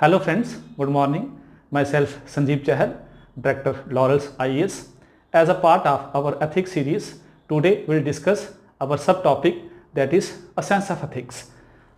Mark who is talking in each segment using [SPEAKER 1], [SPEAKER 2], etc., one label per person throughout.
[SPEAKER 1] Hello friends, good morning. Myself Sanjeev Chahal, Director Laurels IAS. As a part of our ethics series, today we'll discuss our subtopic that is a sense of ethics.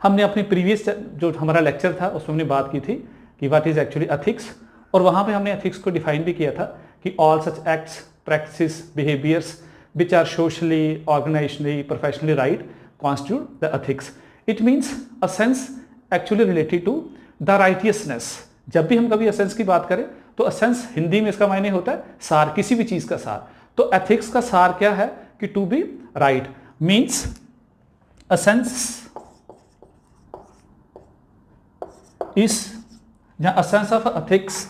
[SPEAKER 1] हमने अपनी previous जो हमारा lecture था उसमें हमने बात की थी कि व्हाट इज एक्चुअली एथिक्स, और वहाँ पे हमने एथिक्स को डिफाइन भी किया था कि all such acts, practices, behaviours which are socially, organizationally, professionally right constitute the ethics. It means a sense actually related to the righteousness. जब भी हम कभी असेंस की बात करें तो असेंस हिंदी में इसका मायने होता है सार, किसी भी चीज का सार. तो एथिक्स का सार क्या है कि to be right means a sense is a sense of ethics.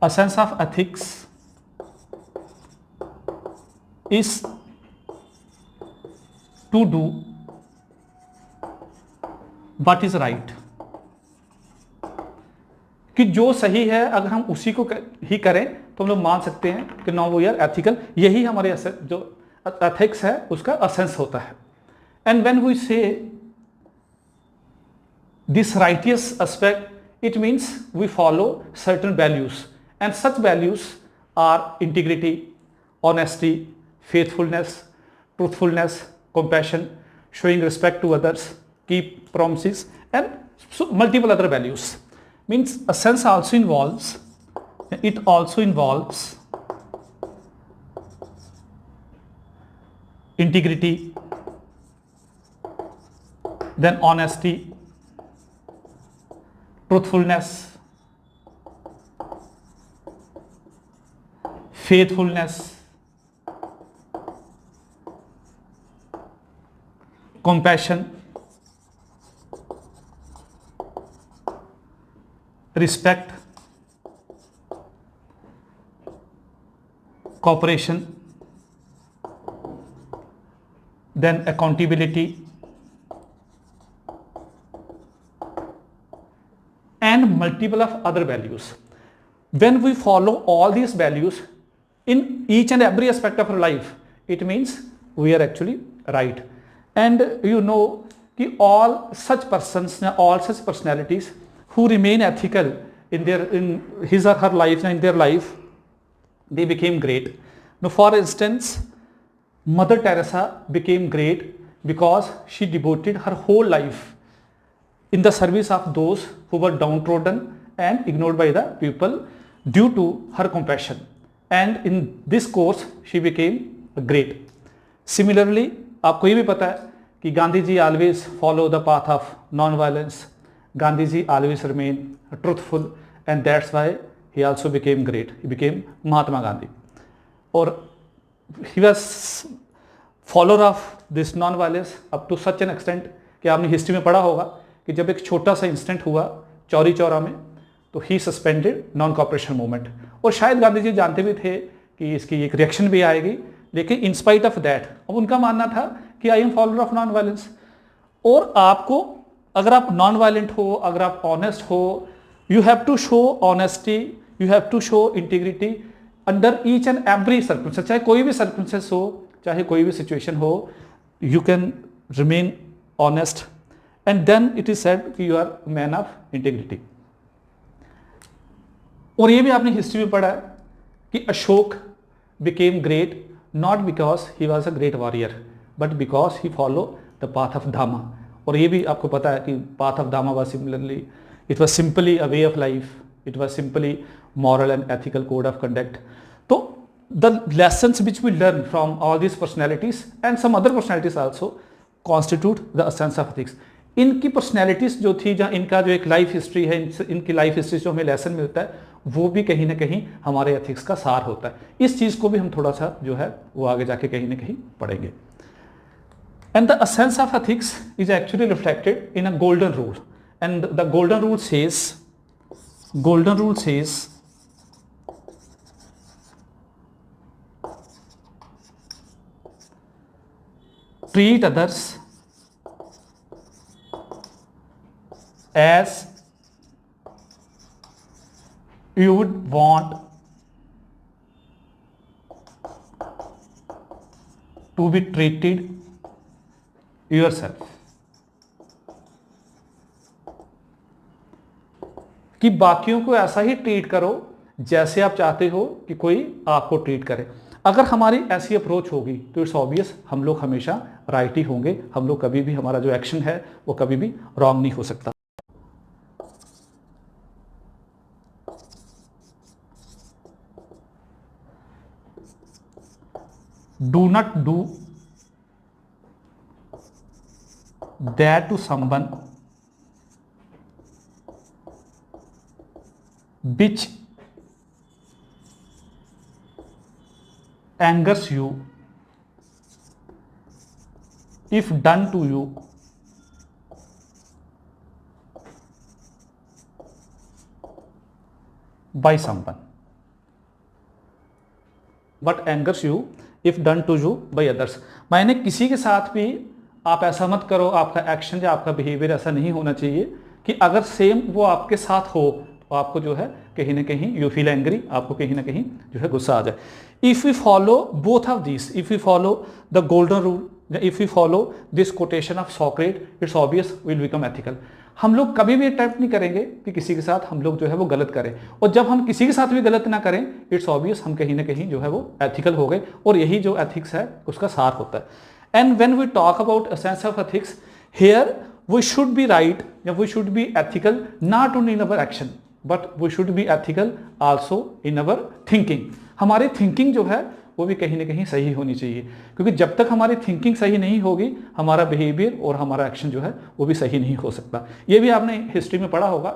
[SPEAKER 1] A sense of ethics is to do what is right. कि जो सही है अगर हम उसी को ही करें तो हम लोग मान सकते हैं कि नो वी आर एथिकल. यही हमारे जो एथिक्स है उसका असेंस होता है. एंड व्हेन वी से this righteous aspect, it means we follow certain values, and such values are integrity, honesty, faithfulness, truthfulness, compassion, showing respect to others, keep promises, and so multiple other values. Means a sense also involves, it also involves integrity, then honesty, truthfulness, faithfulness, compassion, respect, cooperation, then accountability, and multiple of other values. When we follow all these values in each and every aspect of our life, it means we are actually right. And you know कि all such persons, all such personalities who remain ethical in his or her life, in their life, they became great. Now, for instance, Mother Teresa became great because she devoted her whole life in the service of those who were downtrodden and ignored by the people due to her compassion. And in this course, she became great. Similarly, आपको ये भी पता है कि Gandhi ji always follow the path of non-violence. Gandhi ji always remain truthful, and that's why he also became great. He became Mahatma Gandhi. और he was follower of this non-violence up to such an extent कि आपने history में पढ़ा होगा कि जब एक छोटा सा इंसिडेंट हुआ चौरी चौरा में तो ही सस्पेंडेड नॉन कॉपरेशन मूवमेंट. और शायद गांधी जी जानते भी थे कि इसकी एक रिएक्शन भी आएगी, लेकिन इन स्पाइट ऑफ दैट अब उनका मानना था कि I am follower of non violence. और आपको अगर आप नॉन वायलेंट हो, अगर आप ऑनेस्ट हो, you have to show honesty, you have to show integrity under each and every circumstance. चाहे कोई भी सर्कमस्टेंस हो, चाहे कोई भी सिचुएशन हो, you can remain honest. And then it is said कि you are a man of integrity. और ये भी आपने हिस्ट्री में पढ़ा है कि Ashok became great not because he was a great warrior but because he followed the path of Dhamma. और ये भी आपको पता है कि path of Dhamma was similarly, it was simply a way of life, it was simply moral and ethical code of conduct. तो the lessons which we learn from all these personalities and some other personalities also constitute the essence of ethics. इनकी personalities जो थी, जहाँ इनका जो एक life history है, इनकी लाइफ हिस्ट्री जो हमें लेसन मिलता है वो भी कहीं ना कहीं हमारे एथिक्स का सार होता है. इस चीज़ को भी हम थोड़ा सा जो है वो आगे जाके कहीं ना कहीं पढ़ेंगे. And the essence of ethics is actually reflected in a golden rule. And the golden rule says treat others as you would want to be treated yourself. कि बाकियों को ऐसा ही ट्रीट करो जैसे आप चाहते हो कि कोई आपको ट्रीट करे। अगर हमारी ऐसी अप्रोच होगी तो इट्स ऑब्वियस हम लोग हमेशा राइट ही होंगे, हम लोग कभी भी, हमारा जो एक्शन है वो कभी भी रॉन्ग नहीं हो सकता। Do not do that to someone which angers you if done to you by someone, but angers you if done to you by others। मैंने किसी के साथ भी आप ऐसा मत करो, आपका एक्शन या आपका बिहेवियर ऐसा नहीं होना चाहिए कि अगर सेम वो आपके साथ हो तो आपको जो है कहीं ना कहीं यू फील एंग्री, आपको कहीं ना कहीं जो है गुस्सा आ जाए। If we follow both of this, if we follow the golden rule, if we follow this quotation of Socrates, it's obvious will become ethical. हम लोग कभी भी अटेम्प्ट नहीं करेंगे कि किसी के साथ हम लोग जो है वो गलत करें, और जब हम किसी के साथ भी गलत ना करें इट्स ऑब्वियस हम कहीं ना कहीं जो है वो एथिकल हो गए, और यही जो एथिक्स है उसका सार होता है। And when we talk about a sense of ethics, here we should be right या we should be ethical not only in our action but we should be ethical also in our thinking. हमारी thinking जो है वो भी कहीं ना कहीं सही होनी चाहिए, क्योंकि जब तक हमारी थिंकिंग सही नहीं होगी हमारा बिहेवियर और हमारा एक्शन जो है वो भी सही नहीं हो सकता। ये भी आपने हिस्ट्री में पढ़ा होगा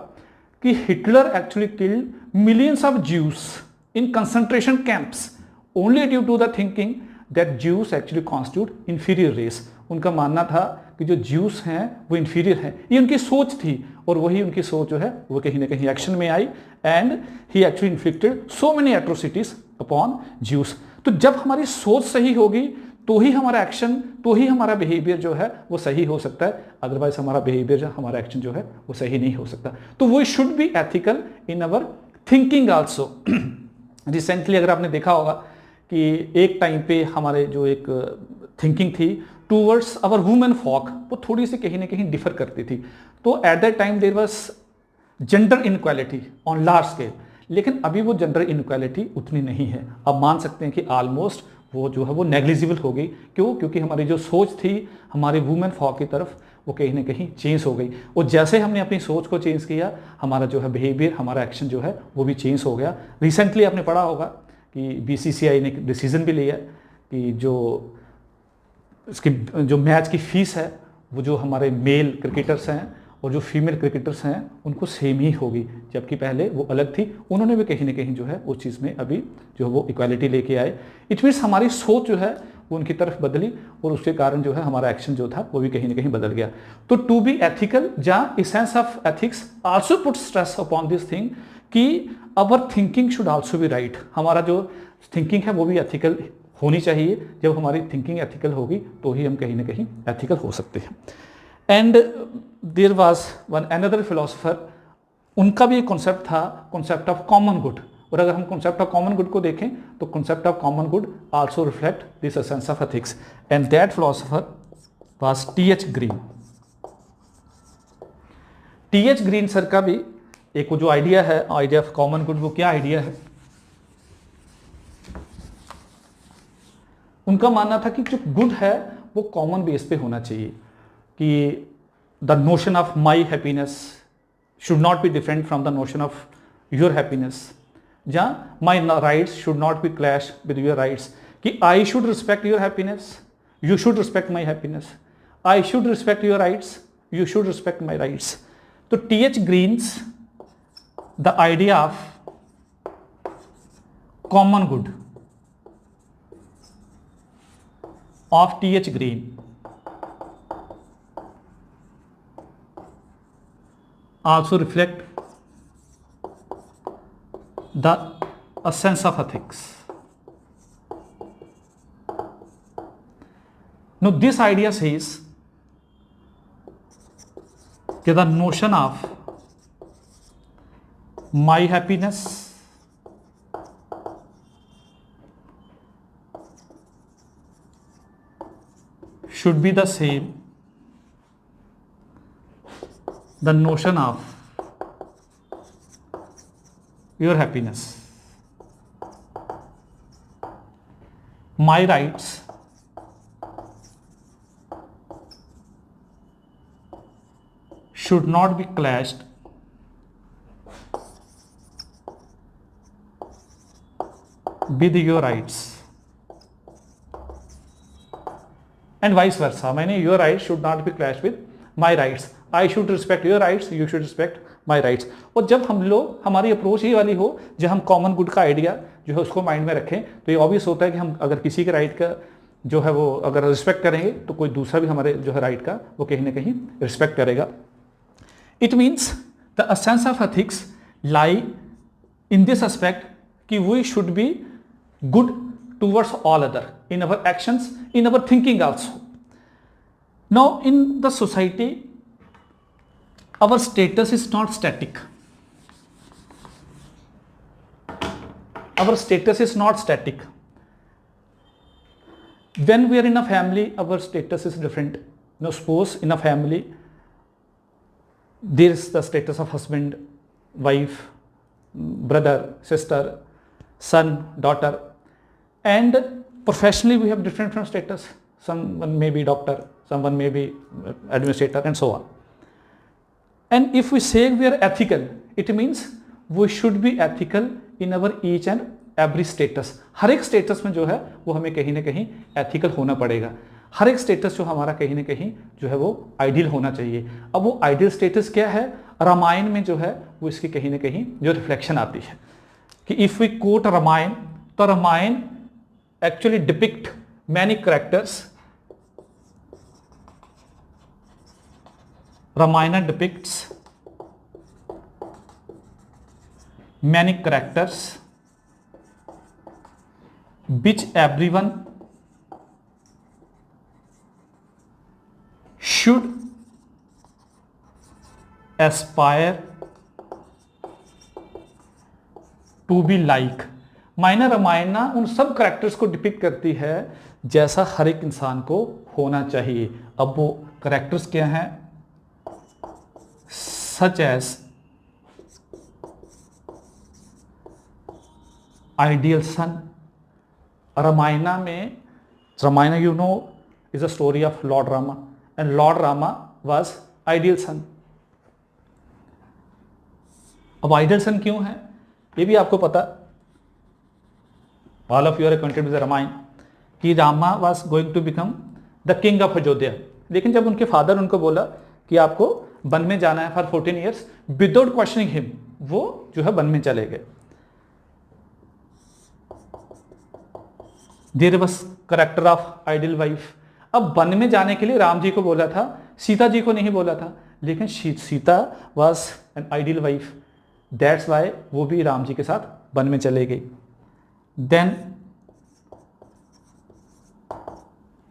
[SPEAKER 1] कि Hitler actually killed millions of Jews in concentration camps only due to the thinking that Jews actually constitute inferior race. उनका मानना था कि जो ज्यूस हैं वो इंफीरियर हैं, ये उनकी सोच थी, और वही उनकी सोच जो है वो कहीं ना कहीं एक्शन में आई, and he actually inflicted so many atrocities upon Jews. तो जब हमारी सोच सही होगी तो ही हमारा एक्शन, तो ही हमारा बिहेवियर जो है वो सही हो सकता है, अदरवाइज हमारा बिहेवियर, हमारा एक्शन जो है वो सही नहीं हो सकता। तो we should be ethical in our thinking also. Recently अगर आपने देखा होगा कि एक टाइम पे हमारे जो एक थिंकिंग थी टूवर्ड्स अवर वुमेन फॉक वो थोड़ी सी कहीं ना कहीं डिफर करती थी। तो at that time there was gender inequality on large scale, लेकिन अभी वो जेंडर इनक्वालिटी उतनी नहीं है। अब मान सकते हैं कि ऑलमोस्ट वो जो है वो नेग्लिजिबल हो गई। क्यों? क्योंकि हमारी जो सोच थी हमारे वुमेन फॉक की तरफ वो कहीं ना कहीं चेंज हो गई, और जैसे हमने अपनी सोच को चेंज किया हमारा जो है बिहेवियर, हमारा एक्शन जो है वो भी चेंज हो गया। रिसेंटली आपने पढ़ा होगा कि BCCI ने डिसीजन भी लिया कि जो इसकी जो मैच की फीस है वो जो हमारे मेल क्रिकेटर्स हैं और जो फीमेल क्रिकेटर्स हैं उनको सेम ही होगी, जबकि पहले वो अलग थी। उन्होंने भी कहीं ना कहीं जो है उस चीज़ में अभी जो वो इक्वालिटी लेके आए। इट मीन्स हमारी सोच जो है वो उनकी तरफ बदली, और उसके कारण जो है हमारा एक्शन जो था वो भी कहीं ना कहीं बदल गया। तो टू बी एथिकल, जहाँ essence of ethics also put stress upon this thing कि our thinking should also be right. हमारा जो थिंकिंग है वो भी एथिकल होनी चाहिए। जब हमारी थिंकिंग एथिकल होगी तो ही हम कहीं ना कहीं एथिकल हो सकते हैं। And there was one another philosopher, उनका भी एक कॉन्सेप्ट था, कॉन्सेप्ट ऑफ कॉमन गुड। और अगर हम कॉन्सेप्ट ऑफ कॉमन गुड को देखें तो concept of common good also reflect this essence of ethics, and that philosopher was T.H. Green. T.H. Green sir का भी एक वो जो आइडिया है, आइडिया ऑफ कॉमन गुड, वो क्या आइडिया है? उनका मानना था कि जो गुड है वो कॉमन बेस पे होना चाहिए, कि the notion of my happiness should not be different from the notion of your happiness, जहाँ my rights should not be clash with your rights, कि I should respect your happiness, you should respect my happiness, I should respect your rights, you should respect my rights. तो T.H. Green's the idea of common good of T.H. Green also reflect the essence of ethics. Now this idea says that the notion of my happiness should be the same the notion of your happiness. My rights should not be clashed with your rights, and vice versa. मैंने your rights should not be clashed with my rights. I should respect your rights, you should respect my rights. और जब हम लोग, हमारी approach ये वाली हो, जब हम कॉमन गुड का आइडिया जो है उसको माइंड में रखें, तो ये ऑब्वियस होता है कि हम अगर किसी के राइट का जो है वो अगर रिस्पेक्ट करेंगे तो कोई दूसरा भी हमारे जो है राइट का वो कहीं ना कहीं रिस्पेक्ट करेगा. It means the essence of ethics lie in this aspect कि we should be good towards all other in our actions, in our thinking also. Now in the society our status is not static. Our status is not static. When we are in a family, our status is different. Now suppose in a family there is the status of husband, wife, brother, sister, son, daughter, and professionally we have different status. Someone may be doctor, someone may be administrator, and so on. And if we say we are ethical, it means we should be ethical in our each and every status. हर एक status में जो है वो हमें कहीं ना कहीं ethical होना पड़ेगा. हर एक status जो हमारा कहीं ना कहीं जो है वो ideal होना चाहिए. अब वो ideal status क्या है? रामायण में जो है वो इसकी कहीं ना कहीं जो reflection आती है कि if we quote रामायण, तो Ramayan actually depict many characters. Ramayana depicts many characters which everyone should aspire to be like. माइना रामायणा उन सब करेक्टर्स को डिपिक्ट करती है जैसा हर एक इंसान को होना चाहिए. अब वो करेक्टर्स क्या हैं? Such as ideal son. Ramayana में, Ramayana you know is a story of lord Rama, and lord Rama was ideal son. अब आइडियल सन क्यों है ये भी आपको पता. All of you are acquainted with the Ramayana कि Rama was going to become the king of Ayodhya. लेकिन जब उनके फादर उनको बोला कि आपको वन में जाना है for 14 years, without questioning him वो जो है वन में चले गए. There was character of ideal wife. अब वन में जाने के लिए राम जी को बोला था, सीता जी को नहीं बोला था, लेकिन Sita was an ideal wife. That's why वो भी राम जी के साथ वन में चले गई. देन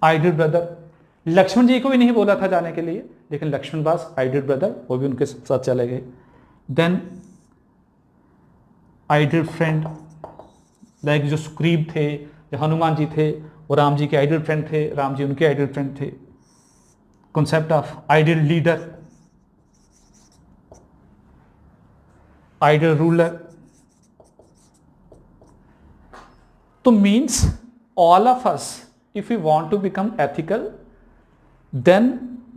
[SPEAKER 1] आइडियल ब्रदर, लक्ष्मण जी को भी नहीं बोला था जाने के लिए, लेकिन लक्ष्मण वाज आइडियल ब्रदर, वो भी उनके साथ चले गए. देन आइडियल फ्रेंड, लाइक जो सुग्रीव थे, जो हनुमान जी थे, वो राम जी के आइडियल फ्रेंड थे, राम जी उनके आइडियल फ्रेंड थे. Concept of ideal leader, ideal ruler. तो means all of us, if we want to become ethical, then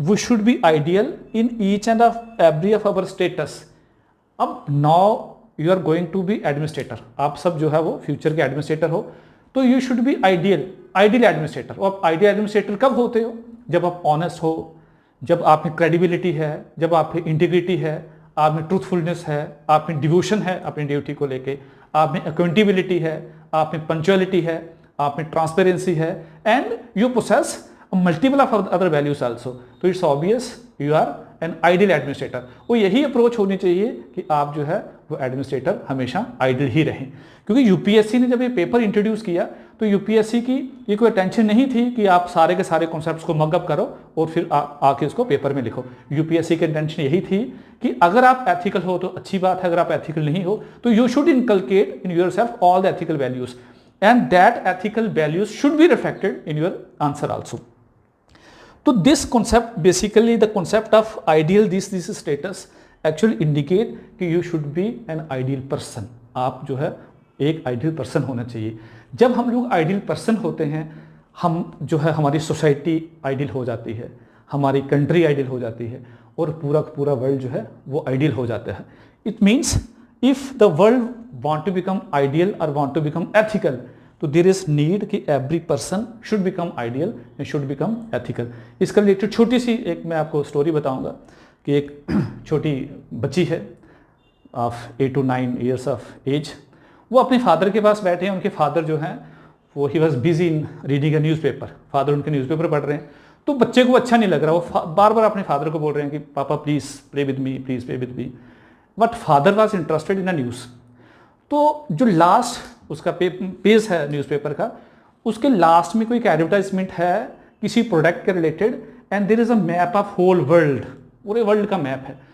[SPEAKER 1] we should be ideal in each and every of our status. अब now you are going to be administrator, आप सब जो है वो future के administrator हो, तो you should be ideal administrator. और आप आइडियल एडमिनिस्ट्रेटर कब होते हो? जब आप ऑनेस्ट हो, जब आप में क्रेडिबिलिटी है, जब आप में इंटीग्रिटी है, आप में ट्रूथफुलनेस है, आप में डिवोशन है अपनी ड्यूटी को लेके, आप में अकाउंटेबिलिटी है, आप में पंक्चुअलिटी है, आप में ट्रांसपेरेंसी है, and you possess multiple of other values also. तो it's obvious you are an ideal administrator. वो यही अप्रोच होनी चाहिए कि आप जो है वो एडमिनिस्ट्रेटर हमेशा आइडियल ही रहें. क्योंकि यूपीएससी ने जब ये पेपर इंट्रोड्यूस किया तो यूपीएससी की ये कोई टेंशन नहीं थी कि आप सारे के सारे कॉन्सेप्ट्स को मगअप करो और फिर आके उसको पेपर में लिखो. यूपीएससी की इंटेंशन यही थी कि अगर आप एथिकल हो तो अच्छी बात है, अगर आप एथिकल नहीं हो तो you should inculcate in yourself all the ethical values, and that ethical values should be reflected in your answer also. तो this concept, basically the concept of ideal this status actually indicate कि you should be an ideal person. आप जो है एक ideal person होना चाहिए। जब हम लोग आइडियल पर्सन होते हैं, हम जो है हमारी सोसाइटी आइडियल हो जाती है, हमारी कंट्री आइडियल हो जाती है, और पूरा पूरा वर्ल्ड जो है वो आइडियल हो जाता है। It means if the world want to become ideal और वांट टू बिकम एथिकल, तो देयर इज नीड कि every person should become ideal and should become ethical. इसका रिलेटेड छोटी सी एक मैं आपको स्टोरी बताऊंगा कि एक छोटी बच्ची है of 8 to 9 years of age, वो अपने फादर के पास बैठे हैं। उनके फादर जो हैं वो he was busy in reading a newspaper, father उनके न्यूज़पेपर पढ़ रहे हैं। तो बच्चे को अच्छा नहीं लग रहा, वो बार बार अपने फादर को बोल रहे हैं कि पापा please play with me, please play with me, but father was interested in a news. तो जो लास्ट उसका पेज है न्यूज़पेपर का, उसके लास्ट में कोई एडवर्टाइजमेंट है किसी प्रोडक्ट के related, and there is a map of whole world, पूरे वर्ल्ड का मैप है।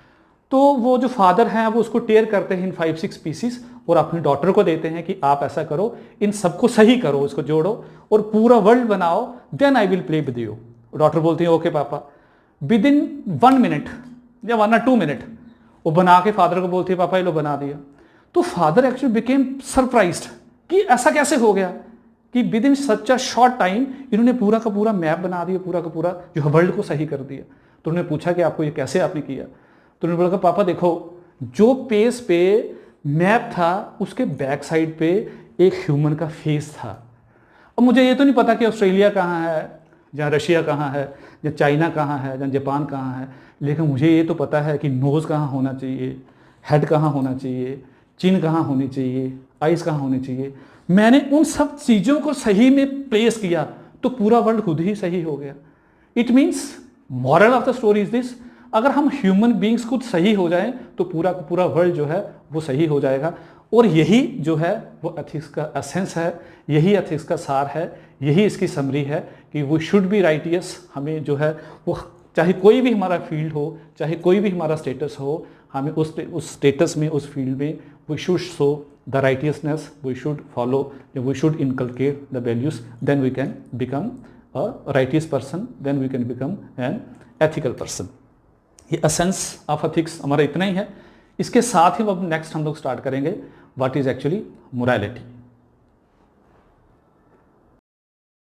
[SPEAKER 1] तो वो जो फादर हैं वो उसको टेयर करते हैं इन 5-6 पीसीस और अपनी डॉटर को देते हैं कि आप ऐसा करो, इन सबको सही करो, इसको जोड़ो और पूरा वर्ल्ड बनाओ, then I will play with you. Daughter बोलती है ओके पापा। विद इन 1 minute या 1 or 2 minute वो बना के फादर को बोलती है पापा ये लो बना दिया। तो फादर एक्चुअली बिकेम सरप्राइज्ड कि ऐसा कैसे हो गया कि with in such a short time इन्होंने पूरा का पूरा मैप बना दिया, पूरा का पूरा जो वर्ल्ड को सही कर दिया। तो उन्होंने पूछा कि आपको ये कैसे आपने किया? तो उन्होंने बोला पापा देखो, जो पेज पे मैप था उसके बैक साइड पे एक ह्यूमन का फेस था। अब मुझे ये तो नहीं पता कि ऑस्ट्रेलिया कहाँ है, या रशिया कहाँ है, या चाइना कहाँ है, या जापान कहाँ है, लेकिन मुझे ये तो पता है कि नोज़ कहाँ होना चाहिए, हेड कहाँ होना चाहिए, चिन कहाँ होनी चाहिए, आइज कहाँ होनी चाहिए। मैंने उन सब चीज़ों को सही में प्लेस किया तो पूरा वर्ल्ड खुद ही सही हो गया। It means moral of the story is this, अगर हम ह्यूमन बींग्स खुद सही हो जाएं तो पूरा पूरा वर्ल्ड जो है वो सही हो जाएगा। और यही जो है वो एथिक्स का एसेंस है, यही एथिक्स का सार है, यही इसकी समरी है कि वो शुड बी राइटियस। हमें जो है वो चाहे कोई भी हमारा फील्ड हो, चाहे कोई भी हमारा स्टेटस हो, हमें उस स्टेटस में, उस फील्ड में we should show the righteousness, we should follow, we should inculcate the values, then we can become a righteous person, then we can become an ethical person. ये एसेंस ऑफ एथिक्स हमारा इतना ही है। इसके साथ ही अब next हम लोग start करेंगे व्हाट इज एक्चुअली मोरालिटी।